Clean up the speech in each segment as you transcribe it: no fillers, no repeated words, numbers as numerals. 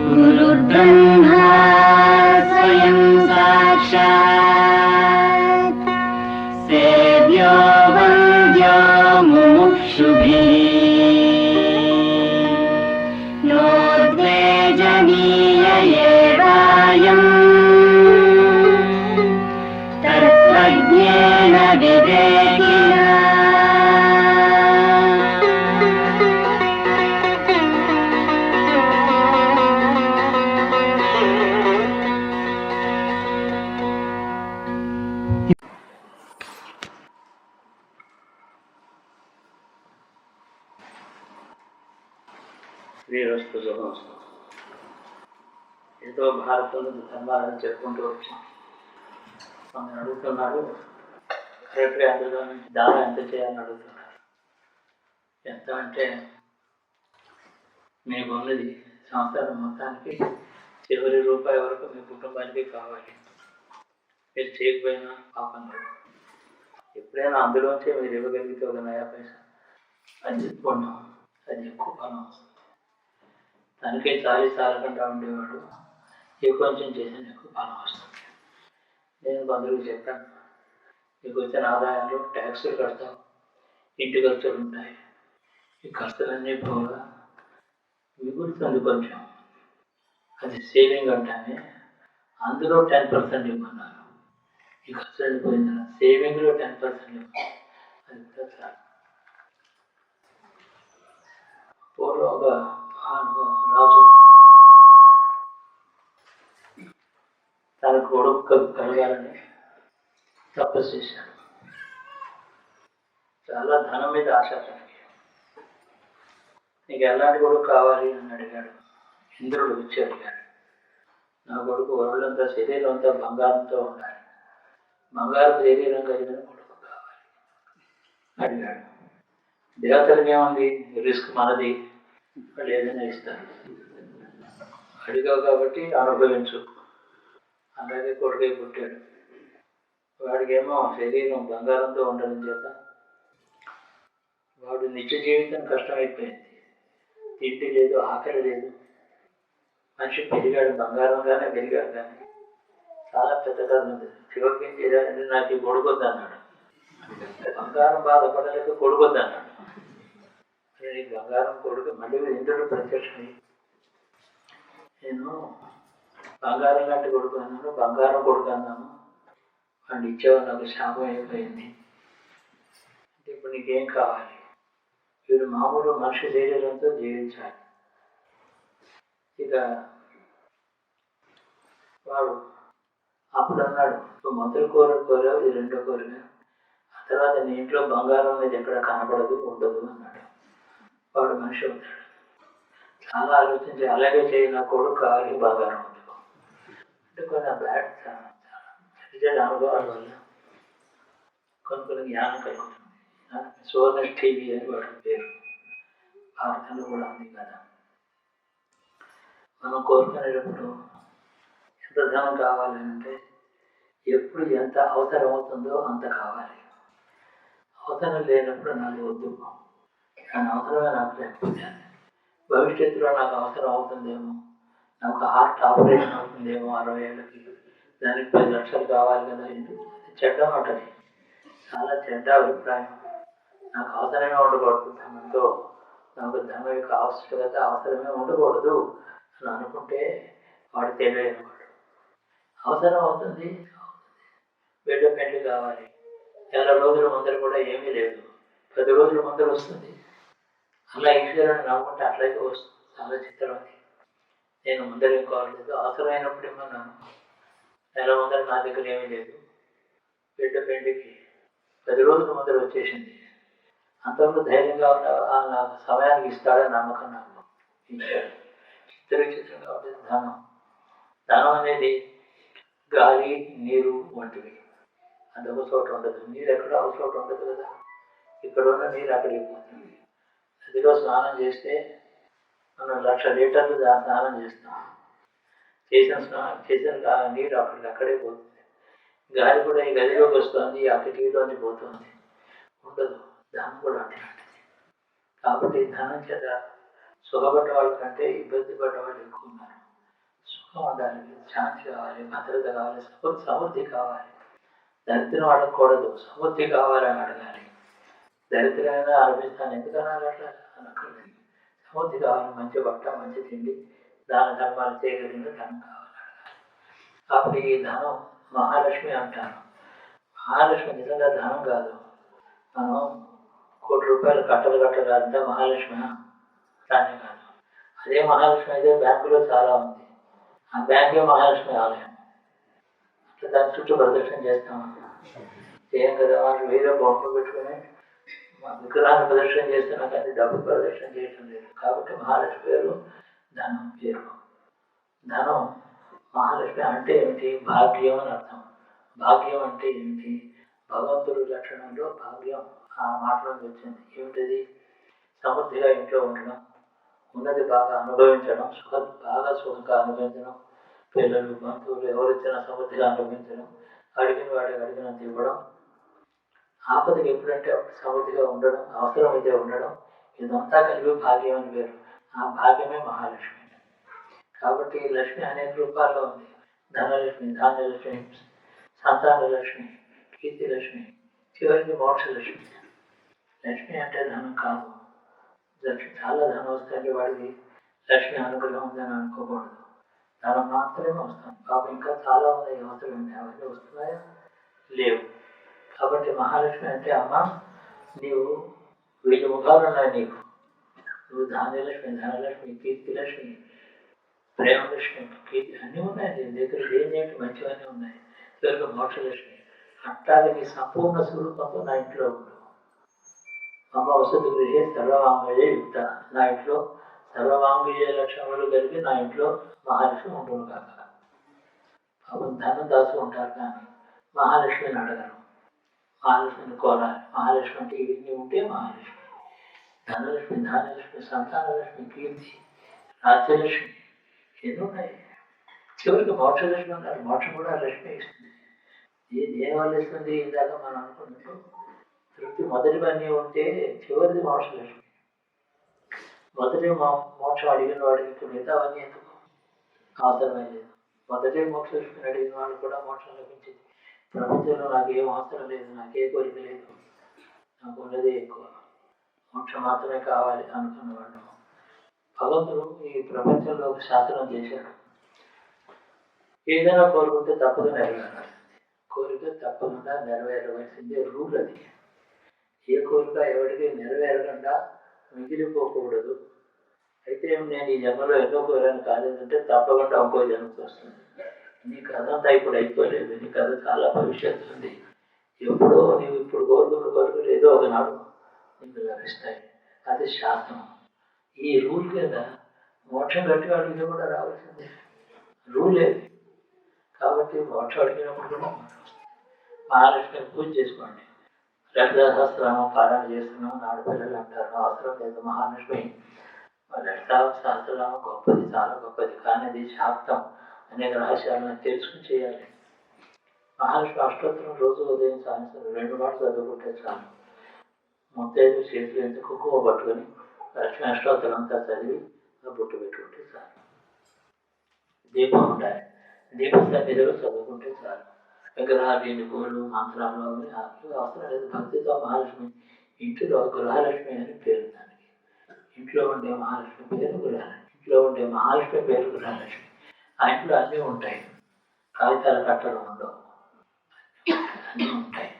गुरुर्ब्रह्मा स्वयं साक्षात् सेव्यो वन्द्यो मुमुक्षुभिः नोद्वेजनीय एवायम् तत्त्वज्ञेन विवेकिना। శ్రీరస్తు శుభమస్తు. ఏదో భారతంలో ధర్మాలని చెప్పుకుంటూ వచ్చాం. కొందరు అడుగుతున్నారు, కరెక్ట్గా అందులో నుంచి దానం ఎంత చేయాలని అడుగుతున్నారు. ఎంత అంటే మీకు ఉన్నది సంవత్సరం మొత్తానికి చివరి రూపాయి వరకు మీ కుటుంబానికి కావాలి. మీరు చేయకపోయినా పాపం లేదు. ఎప్పుడైనా అందులోంచి మీరు ఇవ్వగలిగితే ఒక నయా పైసా అది చెప్పుకున్నాం, అది ఎక్కువ ఫలం వస్తుంది. దానికే చాలకుండా ఉండేవాడు కొంచెం చేసిన ఎక్కువ ఫలం వస్తుంది. నేను కొందరికి చెప్పాను, మీకు వచ్చిన ఆదాయాలు ట్యాక్సులు కడతాం, ఇంటి ఖర్చులు ఉంటాయి. ఈ ఖర్చులన్నీ పోగా మిగులుతుంది కొంచెం, అది సేవింగ్ అంటానే. అందులో 10% ఇవ్వమన్నారు. ఈ ఖర్చులు పోయిన సేవింగ్లో 10% ఇవ్వాలి. అది కూడా చాలు. పూర్వం ఒక రాజు తన కొడుకు కలగాలని తపస్సు చేశాడు. చాలా ధనం మీద ఆశ తనకి. నీకు ఎలాంటి కొడుకు కావాలి అని అడిగాడు. ఇంద్రుడు వచ్చి అడిగాడు, నా కొడుకు వరులంతా శరీరం అంతా బంగారంతో ఉండాలి, బంగారు శరీరం కలిగిన కొడుకు కావాలి అడిగాడు. దేవతలకి ఏముంది, రిస్క్ మనది, వాళ్ళు ఏదైనా ఇస్తారు. అడిగావు కాబట్టి అనుభవించు. అలాగే కొడుకే పుట్టాడు. వాడికేమో శరీరం బంగారంతో ఉండడం చేత వాడు నిత్య జీవితం కష్టమైపోయింది. తిండి లేదు, ఆకలి లేదు. మనిషి పెరిగాడు, బంగారంగానే పెరిగాడు. కానీ చాలా పెద్ద కథ ఉంది. చివరికి ఏం చేయాలంటే నాకు ఈ కొడుకొద్దన్నాడు. బంగారం బాధపడలేక కొడుకొద్దన్నాడు. నీకు బంగారం కొడుకు మళ్ళీ ఇంద్రుడు ప్రత్యక్షమై, నేను బంగారం లాంటి కొడుకు అన్నాను, బంగారం కొడుకు అన్నాను, వాడిని ఇచ్చేవాడు, నాకు శాపం అయిపోయింది. అంటే ఇప్పుడు నీకేం కావాలి? వీడు మామూలు మనిషి శరీరంతో జీవించాలి. ఇక వాడు అప్పుడు అన్నాడు, నువ్వు మొదటి కోరావు, ఇది రెండో కోరిక. ఆ తర్వాత నీ ఇంట్లో బంగారం అనేది ఎక్కడ కనపడదు, ఉండదు అన్నాడు. వాడు మనిషి అవుతాడు. చాలా ఆలోచించి అలాగే చేయి, నా కొడుకు కావాలి, బంగారం అందుకో అంటే కొన్ని బ్యాడ్ చెడు అనుభవాల వల్ల కొన్ని జ్ఞానం కలుగుతుంది. సువర్ణ టీవీ అని వాడి పేరు, భారతంలో కూడా ఉంది కదా. మనం కోరుకునేటప్పుడు ఎంత ధనం కావాలి అంటే ఎప్పుడు ఎంత అవసరం అవుతుందో అంత కావాలి. అవసరం లేనప్పుడు నాకు వద్దు, దాని అవసరమే నాకు లేకపోతే భవిష్యత్తులో నాకు అవసరం అవుతుందేమో, నాకు హార్ట్ ఆపరేషన్ అవుతుందేమో 60 ఏళ్ళకి, దానికి 10 లక్షలు కావాలి కదా, చెడ్డ ఉంటుంది. చాలా చెడ్డ అభిప్రాయం. నాకు అవసరమే ఉండకూడదు, ధనంతో నాకు ధనం యొక్క ఆవశ్యకత అవసరమే ఉండకూడదు అని అనుకుంటే వాడు తెలియని వాడు. అవసరం అవుతుంది, బిడ్డ పెళ్లి కావాలి, 50 రోజుల ముందర కూడా ఏమీ లేదు, 10 రోజుల ముందర వస్తుంది. అలా ఈశ్వరుని నమ్ముకుంటే అట్లాగే వస్తుంది. చాలా చిత్రం అది. నేను ముందర ఏం కావట్లేదు, అవసరమైనప్పుడు ఏమన్నాను, నెల ముందర నా దగ్గర ఏమీ లేదు, బిడ్డ పెళ్లికి 10 రోజుల ముందర వచ్చేసింది. అంతవరకు ధైర్యంగా ఉన్న నా సమయానికి ఇస్తాడని నమ్మకం నాకు. చిత్రంగా ఉంటుంది ధనం. ధనం అనేది గాలి, నీరు వంటివి. అది ఒక చోట ఉండదు. నీరు ఎక్కడో ఒక చోట ఉండదు కదా. ఇక్కడ ఉన్న నీరు అక్కడికి పోతుంది. నదిలో స్నానం చేస్తే మనం 1,00,000 లీటర్లు స్నానం చేస్తాం. చేసిన నీరు అక్కడే పోతుంది. గాలి కూడా ఈ గదిలోకి వస్తుంది, ఆ కిటికీలోంచి పోతుంది, ఉండదు. ధనం కూడా అట్లాంటిది. కాబట్టి ధనం చేత సుఖపడ్డ వాళ్ళ కంటే ఇబ్బంది పడ్డ వాళ్ళు ఎక్కువ ఉన్నారు. సుఖం ఉండాలి, శాంతి కావాలి, భద్రత కావాలి, సమృద్ధి కావాలి. దరిద్రం అడగకూడదు, సమృద్ధి కావాలని అడగాలి. దరిద్రమైనా అనిపిస్తాను ఎందుకన్నా అట్లా అనక్కర్లేదు. సమృద్ధి కావాలి, మంచి బట్ట, మంచి తిండి, దాన ధర్మాలు చేయగలిగిన ధనం కావాలి అడగాలి. అప్పుడు ఈ ధనం మహాలక్ష్మి అంటారు. మహాలక్ష్మి నిజంగా ధనం కాదు. మనం ₹1,00,00,000 కట్టలు అంతా మహాలక్ష్మి దానే కాదు. అదే మహాలక్ష్మి అయితే బ్యాంకులో చాలా ఉంది, ఆ బ్యాంకే మహాలక్ష్మి ఆలయం. అట్లా దాని చుట్టూ ప్రదర్శన చేస్తాం. ఏం కదా వాళ్ళు వేరే బొమ్మలు పెట్టుకుని విగ్రహాన్ని ప్రదర్శన చేస్తున్నా కానీ డబ్బు ప్రదర్శన చేయటం లేదు. కాబట్టి మహాలక్ష్మి పేరు ధనం పేరు. ధనం మహాలక్ష్మి అంటే ఏమిటి? భాగ్యం అని అర్థం. భాగ్యం అంటే ఏమిటి? భగవంతుడి లక్షణంలో భాగ్యం ఆ మాటలోకి వచ్చింది. ఏమిటది? సమృద్ధిగా ఇంట్లో ఉండడం, ఉన్నది బాగా అనుభవించడం, బాగా సుఖంగా అనుభవించడం, పిల్లలు బంధువులు ఎవరిచ్చినా సమృద్ధిగా అనుభవించడం, అడిగిన వాడికి అడిగినంత ఇవ్వడం, ఆపదకి ఎప్పుడంటే అప్పుడు సమృద్ధిగా ఉండడం, అవసరమైతే ఉండడం, ఇదంతా కలిపి భాగ్యం అని పేరు. ఆ భాగ్యమే మహాలక్ష్మి. కాబట్టి లక్ష్మి అనేక రూపాల్లో ఉంది. ధనలక్ష్మి, ధాన్యలక్ష్మి, సంతానలక్ష్మి, కీర్తిలక్ష్మి, చివరికి మోక్షలక్ష్మి. లక్ష్మి అంటే ధనం కాదు. లక్ష్మి చాలా ధనం వస్తే వాడికి లక్ష్మి అనుగ్రహం ఉందని అనుకోకూడదు. ధనం మాత్రమే వస్తుంది. పాపం ఇంకా చాలా ఉన్నాయి, అవసరం ఉన్నాయి, అవన్నీ వస్తున్నాయా? లేవు. కాబట్టి మహాలక్ష్మి అంటే అమ్మ నీవు 1000 ముఖాలు ఉన్నాయి నీకు. నువ్వు ధాన్యలక్ష్మి, ధనలక్ష్మి, కీర్తిలక్ష్మి, ప్రేమలక్ష్మి, కీర్తి అన్నీ ఉన్నాయి నీ దగ్గర. ఏంటి మంచివన్నీ ఉన్నాయి. చివరికి మోక్షలక్ష్మి. అట్లాగే నీ సంపూర్ణ స్వరూపంతో నా ఇంట్లో ఉండు. మమ వసతి గృహే సర్వవాంగళ్య యుక్త. నా ఇంట్లో సర్వవాంగళ్య లక్షణములు కలిగి నా ఇంట్లో మహాలక్ష్మి ఉంటుంది కాక. పాపం ధనం దాసు ఉంటారు కానీ మహాలక్ష్మిని అడగరు, మహాలక్ష్మిని కోరాలి. మహాలక్ష్మి అంటే ఇవన్నీ ఉంటే మహాలక్ష్మి. ధనలక్ష్మి, ధాన్యలక్ష్మి, సంతానలక్ష్మి, కీర్తి, రాజ్యలక్ష్మి ఎన్ని ఉన్నాయి. చివరికి మోక్షలక్ష్మి అన్నారు. మోక్షం కూడా లక్ష్మి ఇస్తుంది. దేనివల్ల ఇస్తుంది? ఇందాక మనం అనుకున్నట్టు తృప్తి మొదటివన్నీ ఉంటే చివరిది మోక్షలక్ష్మి. మొదటి మోక్షం అడిగిన వాడికి మిగతావన్నీ ఎందుకు అవసరమే లేదు. మొదటి మోక్షలక్ష్మిని అడిగిన వాళ్ళు కూడా మోక్షం లభించింది. ప్రపంచంలో నాకు ఏం అవసరం లేదు, నాకే కోరిక లేదు, నాకు ఉన్నదే ఎక్కువ, మోక్షం మాత్రమే కావాలి అనుకున్నవాడు. భగవంతుడు ఈ ప్రపంచంలో ఒక శాస్త్రం చేశాడు. ఏదైనా కోరుకుంటే తప్పక నెరవేరాలి. కోరిక తప్పకుండా నెరవేరవలసిందే రూల్ అది. ఏ కోరిక ఎవరికి నెరవేరకుండా మిగిలిపోకూడదు. అయితే నేను ఈ జన్మలో ఎన్నో కోరాను కాలేదంటే తప్పకుండా ఇంకో జన్మకు వస్తుంది. నీ కథ అంతా ఇప్పుడు అయిపోలేదు, నీ కథ చాలా భవిష్యత్తు ఉంది. ఎప్పుడో నీవు ఇప్పుడు కోరుకున్న కోరికలు ఏదో ఒకనాడు నీకు లభిస్తాయి. అది శాస్త్రం. ఈ రూల్ కింద మోక్షం గట్టి అడిగితే కూడా రావాల్సిందే, రూల్ ఏది. కాబట్టి మోక్షం అడిగినప్పుడు కూడా మోక్షం వస్తుంది. మహాలక్ష్మిని పూజ చేసుకోండి. లలితా సహస్రనామం పారాయణ చేస్తున్నాం నాడు పిల్లలు అంటారు, అవసరం లేదు. మహాలక్ష్మి లలితా సహస్రనామం గొప్పది, చాలా గొప్పది. కానీ అది శాస్త్రం, అనేక రహస్యాలను తెలుసుకుని చేయాలి. మహాలక్ష్మి అష్టోత్తరం రోజు ఉదయం సాయంత్రం 2 మాటలు చదువుకుంటే చాలు. ముత్తైదు చేతులు ఎంత కుంకుమ పట్టుకొని లక్ష్మి అష్టోత్తరం అంతా చదివి బొట్టు పెట్టుకుంటే చాలు. దీపం ఉండాలి, దీపం సన్నిధిలో చదువుకుంటే చాలు. విగ్రహాలు, పూలు, మంత్రాలు అవసరం లేదు. భక్తితో మహాలక్ష్మి ఇంటిలో గృహలక్ష్మి అని పేరు దానికి. ఇంట్లో ఉండే మహాలక్ష్మి పేరు గృహలక్ష్మి. ఇంట్లో ఉండే మహాలక్ష్మి పేరు గృహలక్ష్మి. ఆ ఇంట్లో అన్నీ ఉంటాయి, కాగితాలు కట్టడం ఉండవు, అన్నీ ఉంటాయి.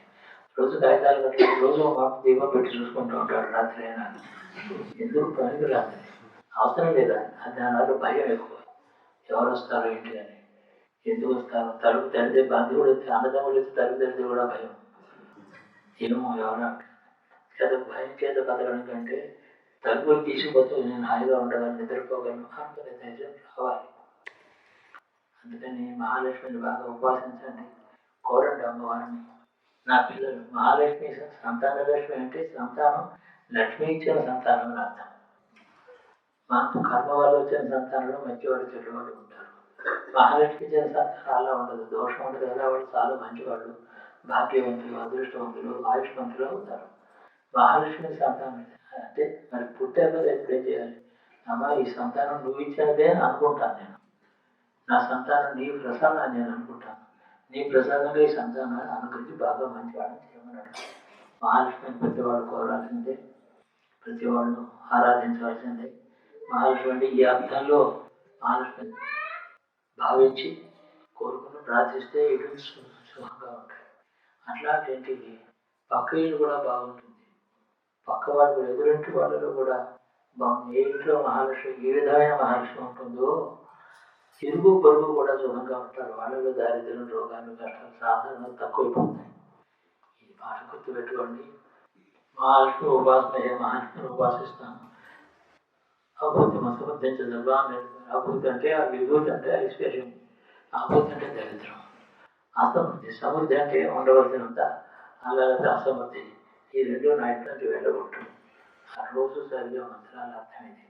రోజు కాగితాలు కట్టడం, రోజు మాకు దీపం పెట్టి చూసుకుంటూ ఉంటాడు రాత్రి అయినా. ఎందుకు పనికి రాదు, అవసరం లేదా. దానివల్ల భయం ఎక్కువ. ఎవరు వస్తారో ఇంటి అని, ఎందుకు వస్తారు, తలుపు తెరితే బంధువుడు వచ్చి అన్నదమ్ముడు వచ్చి తలుపు తెరితే కూడా భయం. ఏమో ఎవరు చేత భయం చేత బతకడం కంటే తలుపులు తీసుకుపోతే నేను హాయిగా ఉండగలను, నిద్రపోగలను అనుకునే ధైర్యం రావాలి. అందుకని మహాలక్ష్మిని బాగా ఉపాసించండి, కోరండి అమ్మవారిని. నా పిల్లలు మహాలక్ష్మి సంతానలక్ష్మి అంటే సంతానం లక్ష్మి ఇచ్చిన సంతానం అని అర్థం. మనకు కర్మ వల్ల వచ్చిన సంతానంలో మంచివాడు చెడ్డవాడు ఉంటారు. మహాలక్ష్మి ఇచ్చిన సంతానం అలా ఉండదు, దోషం ఉండదు కదా. వాళ్ళు చాలా మంచివాళ్ళు, భాగ్యవంతులు, అదృష్టవంతులు, ఆయుష్వంతులు అవుతారు. మహాలక్ష్మి సంతానం అంటే మరి పుట్టాక ఎప్పుడేం చేయాలి? అమ్మా ఈ సంతానం నువ్వు ఇచ్చినదే అని అనుకుంటాను నేను. నా సంతానం నీ ప్రసాదం నేను అనుకుంటాను. నీ ప్రసాదంగా ఈ సంతానాన్ని అనుకరించి బాగా మంచివాడిని చేయమన్నాడు. మహాలక్ష్మిని ప్రతివాడు కోరాల్సిందే, ప్రతివాళ్ళు ఆరాధించవలసిందే. మహాలక్ష్మి అంటే ఈ అర్థంలో మహాలక్ష్మిని భావించి కోరుకుని ప్రార్థిస్తే ఇటు సుఖంగా ఉంటాయి. అట్లాంటి పక్క ఇల్లు కూడా బాగుంటుంది, పక్క వాళ్ళు ఎదురింటి వాళ్ళలో కూడా బాగుంది. ఏ ఇంట్లో మహాలక్ష్మి ఏ విధమైన మహాలక్ష్మి ఉంటుందో ఇరుగు పొరుగు కూడా సుఖంగా ఉంటారు. వాళ్ళలో దారిద్ర్యం, రోగాలు, కష్టాలు సాధారణంగా తక్కువైపోతాయి. ఈ మాట గుర్తుపెట్టుకోండి. మహాలక్ష్మి ఉపాసన మహాలక్ష్మిని ఉపాసిస్తాను. అభూతి మసబుద్ధించదబ్బా అని. అభూతి అంటే ఆ విభూతి అంటే ఐశ్వర్యం, అభూతి అంటే దరిద్రం, అసమృద్ధి. సమృద్ధి అంటే ఉండవలసినంత, అలాగే అసమృద్ధి. ఈ రెండు నా ఇంట్లోంచి వెళ్ళగొట్టు. ఆ రోజు చదివే మంత్రాల అర్థం ఇది.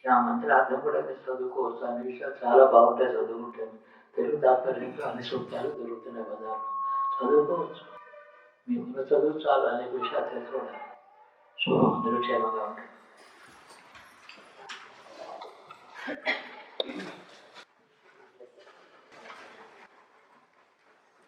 ఆ మంత్రార్థం కూడా మీరు చదువుకోవచ్చు. అన్ని విషయాలు చాలా బాగుంటాయి చదువుకుంటాను. తెలుగు తాత్పర్యంలో అన్ని సూక్తాలు దొరుకుతున్నాయి బజార్లో, చదువుకోవచ్చు. మీకు చదువు చాలు అనేక విషయాలు తెలుసుకోవడానికి. సో అందరూ క్షేమంగా ఉంటాయి.